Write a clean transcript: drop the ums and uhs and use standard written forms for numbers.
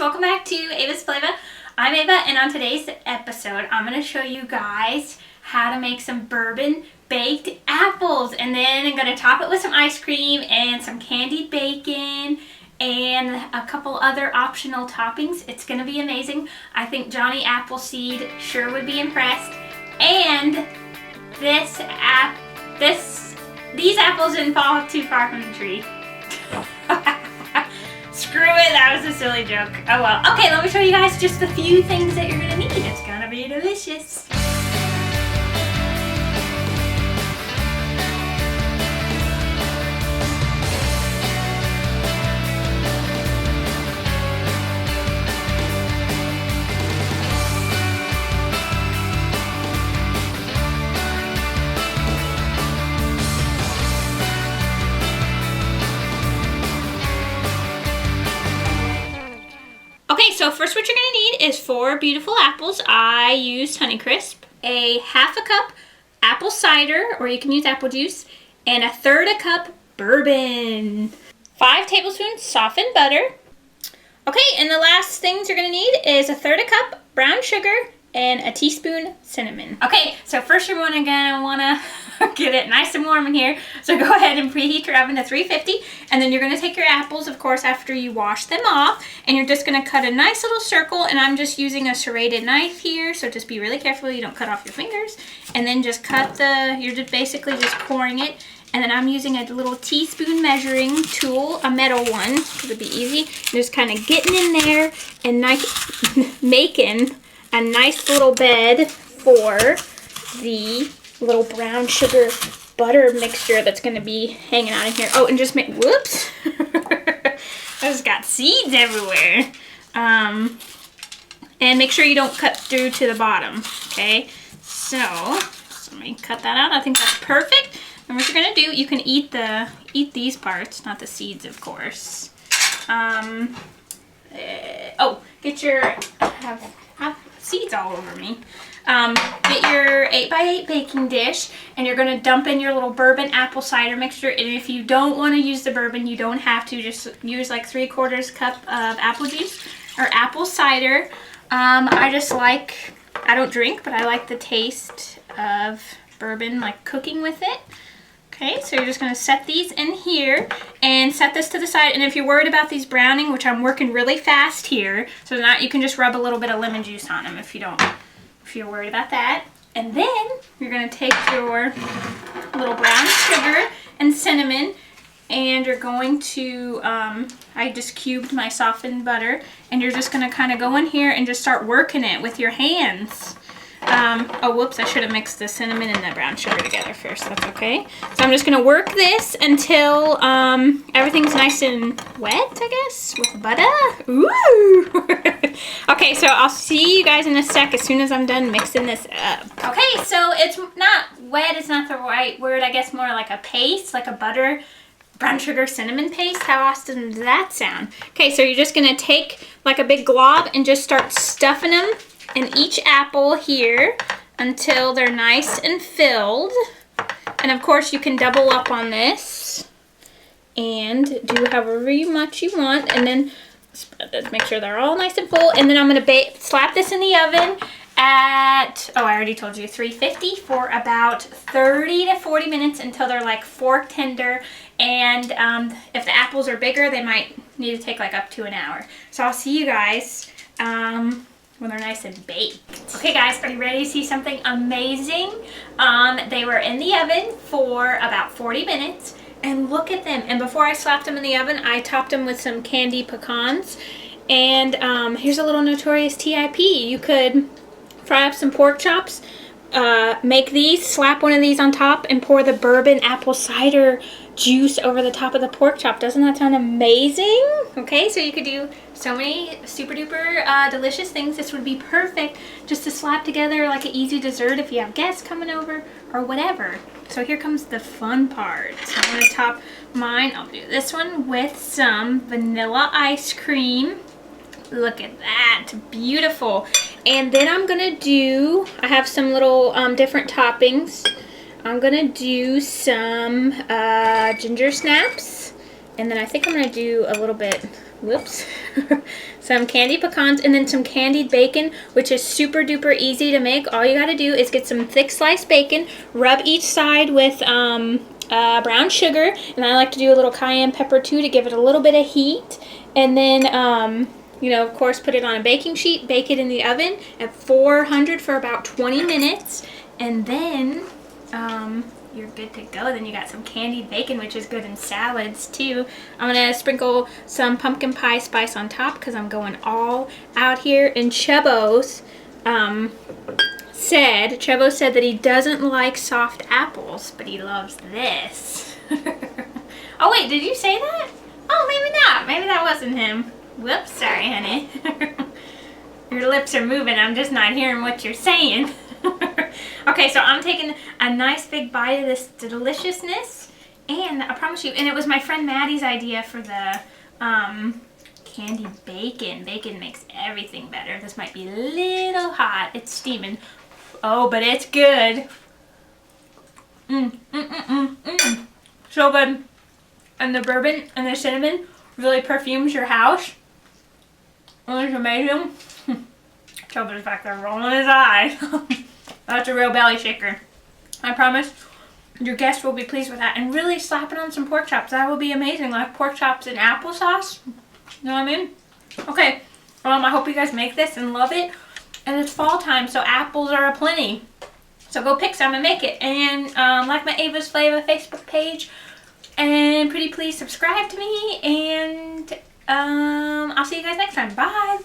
welcome back to Ava'S Flava. I'm Ava, and on today's episode, I'm going to show you guys how to make some bourbon baked apples, and then I'm going to top it with some ice cream and some candied bacon and a couple other optional toppings. It's going to be amazing. I think Johnny Appleseed sure would be impressed. And these apples didn't fall too far from the tree. Screw it, that was a silly joke. Oh well. Okay, let me show you guys just a few things that you're gonna need. It's gonna be delicious. Okay, so first what you're going to need is 4 beautiful apples. I used Honeycrisp, a ½ cup apple cider, or you can use apple juice, and 1/3 cup bourbon. 5 tablespoons softened butter. Okay, and the last things you're going to need is 1/3 cup brown sugar and a teaspoon cinnamon. Okay, so first you're gonna wanna get it nice and warm in here. So go ahead and preheat your oven to 350, and then you're gonna take your apples, of course, after you wash them off, and you're just gonna cut a nice little circle, and I'm just using a serrated knife here, so just be really careful you don't cut off your fingers. And then just you're just basically just coring it. And then I'm using a little teaspoon measuring tool, a metal one, because it'd be easy. Just kind of getting in there and making a nice little bed for the little brown sugar butter mixture that's going to be hanging out in here. Oh, and just whoops. I just got seeds everywhere. And make sure you don't cut through to the bottom, okay? So let me cut that out. I think that's perfect. And what you're going to do, you can eat these parts, not the seeds, of course. Get your, have seeds all over me. Get your 8x8 baking dish, and you're going to dump in your little bourbon apple cider mixture. And if you don't want to use the bourbon, you don't have to. Just use like 3/4 cup of apple juice or apple cider. I don't drink, but I like the taste of bourbon, like cooking with it. Okay, so you're just going to set these in here and set this to the side. And if you're worried about these browning, which I'm working really fast here, so that you can just rub a little bit of lemon juice on them if you're worried about that. And then you're going to take your little brown sugar and cinnamon, and you're going to, I just cubed my softened butter, and you're just going to kind of go in here and just start working it with your hands. Oh, whoops, I should have mixed the cinnamon and the brown sugar together first. That's okay. So I'm just going to work this until everything's nice and wet, I guess, with butter. Ooh! Okay, so I'll see you guys in a sec as soon as I'm done mixing this up. Okay, so it's not wet. It's not the right word. I guess more like a paste, like a butter, brown sugar, cinnamon paste. How awesome does that sound? Okay, so you're just going to take like a big glob and just start stuffing them in each apple here until they're nice and filled. And of course you can double up on this and do however much you want, and then make sure they're all nice and full. And then I'm going to slap this in the oven at, I already told you, 350 for about 30 to 40 minutes until they're like fork tender. And if the apples are bigger, they might need to take like up to an hour. So I'll see you guys when they're nice and baked. Okay guys, are you ready to see something amazing? They were in the oven for about 40 minutes, and look at them. And before I slapped them in the oven, I topped them with some candied pecans. And here's a little notorious tip. You could fry up some pork chops, make these, slap one of these on top, and pour the bourbon apple cider juice over the top of the pork chop. Doesn't that sound amazing? Okay, so you could do so many super duper delicious things. This would be perfect just to slap together like an easy dessert if you have guests coming over or whatever. So here comes the fun part. So I'm going to top mine. I'll do this one with some vanilla ice cream. Look at that, beautiful. And then I'm going to do, I have some little different toppings. I'm gonna do some ginger snaps, and then I think I'm gonna do a little bit whoops, some candied pecans, and then some candied bacon, which is super duper easy to make. All you gotta do is get some thick sliced bacon, rub each side with brown sugar, and I like to do a little cayenne pepper too to give it a little bit of heat, and then you know, of course, put it on a baking sheet, bake it in the oven at 400 for about 20 minutes, and then you're good to go. Then you got some candied bacon, which is good in salads too. I'm gonna sprinkle some pumpkin pie spice on top because I'm going all out here. And Chubbo's said that he doesn't like soft apples, but he loves this. Oh wait, did you say that? Oh, maybe not. Maybe that wasn't him. Whoops, sorry, honey. Your lips are moving. I'm just not hearing what you're saying. Okay, so I'm taking a nice big bite of this deliciousness, and I promise you, and it was my friend Maddie's idea for the candied bacon. Bacon makes everything better. This might be a little hot. It's steaming. Oh, but it's good. So good. And the bourbon and the cinnamon really perfumes your house. Oh, it's amazing. Chubba's back there rolling his eyes. That's a real belly shaker. I promise your guests will be pleased with that. And really slap it on some pork chops. That would be amazing. Like pork chops and applesauce. You know what I mean? Okay. I hope you guys make this and love it. And it's fall time, so apples are aplenty. So go pick some and make it. And like my Ava'S Flava Facebook page. And pretty please subscribe to me. And I'll see you guys next time. Bye.